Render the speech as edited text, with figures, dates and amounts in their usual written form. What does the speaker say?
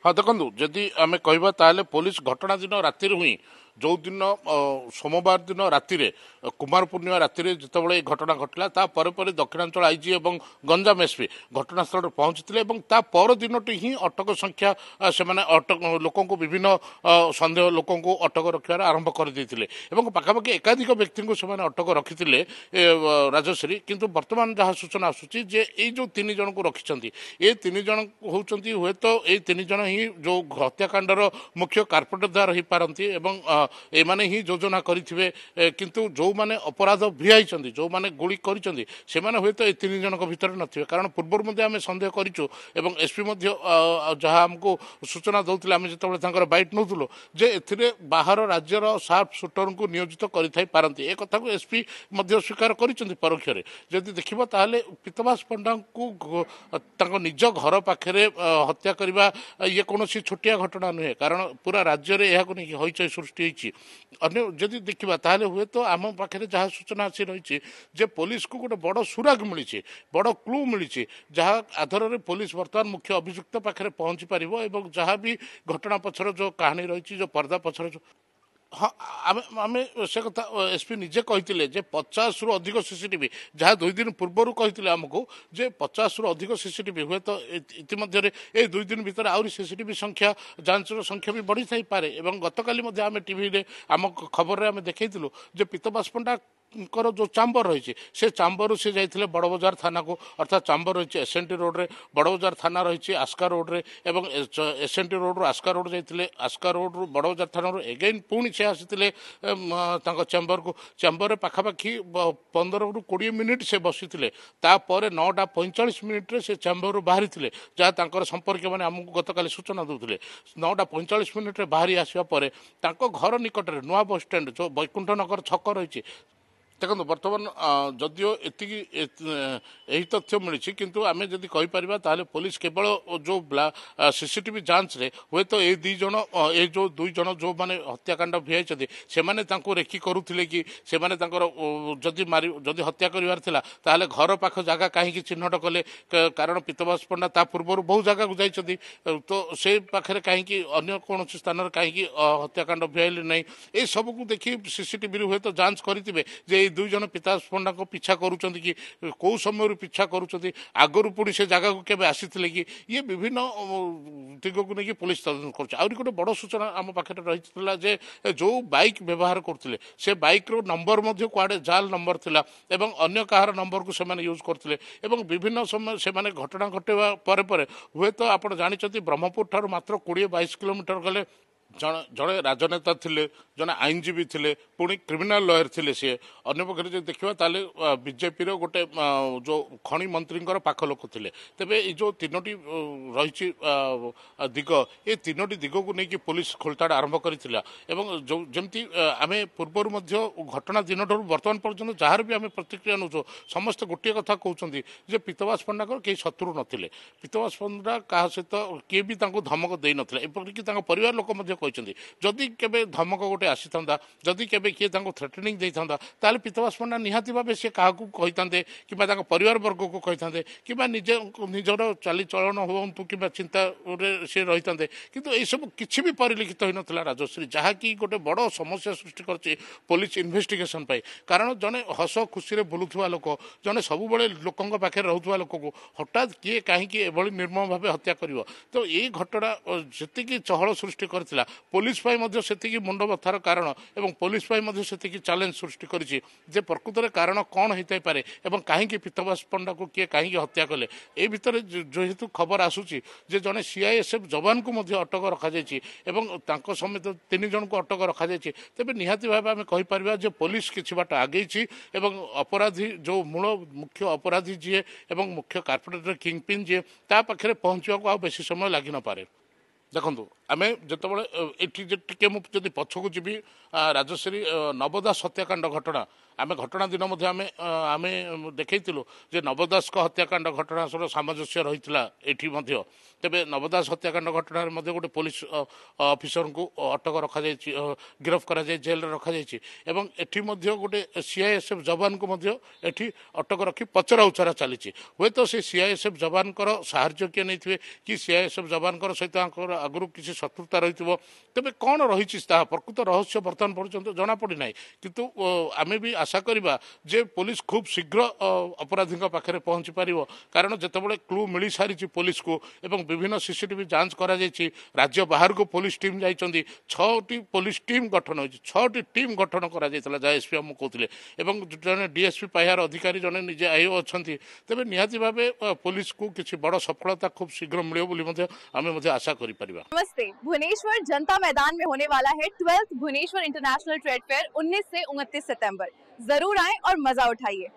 हाँ देखो जदि आम कह पुलिस घटना दिन राति हुई जो दिन सोमवार दिन राति कुमार पूर्णिमा राति जिते घटना घटला दक्षिणांचल आईजी और गंजाम एसपी घटनास्थल पहुंची पर दिन ही अटक संख्या से अटक लोक विभिन्न सन्देह लोक अटक रखार आरंभ करते पाखापाखि एकाधिक व्यक्ति को अटक रखी राजश्री किंतु वर्तमान जहाँ सूचना आसूची ये जो तीन जन को रखिंट ये तीन जन होती हुए तो ये तीन जन ही जो हत्याकांडर मुख्य कार्पेटरदार हो पारती एमाने ही योजना करेंगे किंतु जो माने अपराध भिआई जो माने गुली करिसेंती से हुए तो ये तीन जन भितर नथिबे कारण पूर्व आम सन्देह करूँ एसपी जहाँ आमको सूचना दौले आम जो बैट नौलु जे ए बाहर राज्यर सार्प सुटर को नियोजित करते एक कथा को एसपी स्वीकार कर परोक्ष जदि देखा ताल पीतवास पंडा को निज घर पाखे हत्या करने ये कौन छोटिया घटना नुहे कारण पूरा राज्य में यह हईचई सृष्टि अन्य जदि देखा ताल हुए तो आम पाखे जहाँ सूचना आसी रही जे पुलिस को गोटे बड़ सुराग मिली बड़ क्लू मिली जहाँ आधार में पुलिस बर्तमान मुख्य अभियुक्त पाखे पहुंची पार जहाँ भी घटना पछर जो कहानी रही जो पर्दा पछर जो हाँ आम से कथा एसपी निजे कहते 50 रु अधिक सीसीटीवी जहाँ 2 दिन पूर्वर कहते आमको जे 50 रु अधिक सीसीटीवी हुए तो इतिमध्य ये 2 दिन भीतर आहरी सीसीटीवी संख्या जांच संख्या भी बढ़ी थी पारे गतकाली आम टीवी आम खबर में देखा जे पीतवास पंडा जो चांबर रही से चांबर से जाते बड़ बजार थाना को अर्थात चांबर रही एसएनटी रोड रे बड़ बजार थाना रही आस्का रोड रे एवं एसएनटी रोड रू आस्का रोड जाते आस्का रोड रू बड़ बजार थाना एगेन पुणी से आसी चैम्बर को चैम्बर पाखापाखि 15 रु 20 मिनिट से बसी तापर 9:45 से चैम्बर बाहरी जहाँ संपर्क मैंने आमको गतकाली सूचना दूसरे 9:45 बाहरी आसवा घर निकट में नुआ बस स्टैंड जो वैकुंठ नगर छक रही देखो बर्तमान जदियो यही तथ्य मिली किंतु आम जदि कहीपर ताल पुलिस केवल जो सीसीटीवी जांच रे हुए तो ये जो 2 जन जो माने हत्याकांड भिआई से रेकी करुले कि से जदि हत्या कर घर पाख जगह कहीं चिन्हट कले कारण पीतवास पंडा ता पूर्व बहु जगह को जाइए तो से पाखे कहीं अन्य कौन स्थान कहीं हत्याकांड भिआइले ना ये सबको देखी सीसीटीवी हुए तो जांच करेंगे जे 2 जन पीतवास पंडा को पिछा करुँच कि कौ समय पिछा करुँच आगु पुणी से जगह को केवे आसी कि ये विभिन्न दिग को लेकिन पुलिस तदंत कर गोटे बड़ सूचना आम पाखे रही जे जो बाइक व्यवहार करते से बाइक रो नंबर कुआडे जाल नंबर थिला एवं अन्य कहार नंबर को से यूज करते विभिन्न समय से घटना घटेवा पर हुए तो आप जानते ब्रह्मपुर ठार मात्र 20-22 किलोमीटर गले जड़े राजनेता थिले जड़े आईनजीवी थिले पुणी क्रिमिनाल लॉयर थिले सी अन्य पक्ष जो देखा ताले बीजेपी गोटे जो खनि मंत्री पाख लोक थिले तेबे ये जो 3टी रही दिग ये 3टी दिग को लेकिन पुलिस खोलताड़ आरंभ करथिला एवं जो जमती आम पूर्वर घटना दिन ठार वर्तमान पर्यंत जार भी आम प्रतिक्रिया नौ समस्त गोटे कथा कहते जे पीतवास पंडा कई शत्रु नथिले पीतवास पंडा क्या सहित किए भी धमक दे नथिले एपरिक परिवार लोक कहते जदि केवे धमक गोटे आसी था जदि केवे किए थ्रेटनिंग दे था ताल पीतवास पंडा निहाती भाव से क्या कहते कि परिवार वर्ग को कहते कि निजर चालीचलन हूँ कि चिंता सी रही था कितु यह सब किसी भी परिलिखित हो नाला राजश्री जहाँकि गोटे बड़ समस्या सृष्टि कर पुलिस इन्वेस्टिगेशन कारण जड़े हस खुशी बुलूवा लोक जड़े सब लोक पाखे रोकवा लोक को हठात किए कहीं निर्मम भाव हत्या कर तो ये घटना जी चहल सृष्टि करथिला पुलिस से मुंड बथार कारण एवं पुलिस से चैलेंज सृष्टि करिछि जे प्रकृत में कारण कौन होता पारे एवं कहीं पीतवास पंडा को किए कहीं हत्या कले ए भितर जेहेतु खबर आसूची जे जड़े सीआईएसएफ जवान को अटक रखा एवं समेत 3 जन को अटक रखा तेज निहाती भाव आम कहीपर जे पुलिस किसी बाट आगे अपराधी जो मूल मुख्य अपराधी जी एवं मुख्य कार्पोरेटर किंगपिन जी ता पाखे पहुँचवा आ बेसी समय लगी न पारे देखु आम जो टे मुझे पछक जी राजश्री नवदास हत्याकांड घटना आम घटना दिन आम देखु जे नवदास हत्याकांड घटना सर सामंजस्य रही है तेरे नवदास हत्याकांड घटना गोटे पुलिस ऑफिसर को अटक रखा गिरफ्त कर जेल रखा एटी गोटे सीआईएसएफ जवान को एटी अटक रखी पचरा उचरा चली हे तो से सीआईएसएफ जवान साहाଯ୍ୟ किए नहीं थे कि सीआईएसएफ जवान सहित आगु किसी शत्रुता रही तेज कौन रही प्रकृत रहस्य बर्तमान पर्यंत जना पड़ना किंतु आम भी आशा करवा जे पुलिस खूब शीघ्र अपराधी पाखे पहुंची पार कारण जितेबाला क्लू मिल सारी पुलिस को एवं विभिन्न सीसीटीवी जांच कर राज्य बाहर को पुलिस टीम जाइए 6टी पुलिस टीम गठन हो 6टी टीम गठन कर एसपी आम कहते जड़े डीएसपी पाइबार अधिकारी जड़े निजे आईओ अच्छा तेज निहाती भाव पुलिस को किसी बड़ सफलता खूब शीघ्र मिले आम आशा कर। नमस्ते, भुवनेश्वर जनता मैदान में होने वाला है 12th Bhubaneswar international trade fair 19 से 29 सितंबर। जरूर आएं और मजा उठाइए।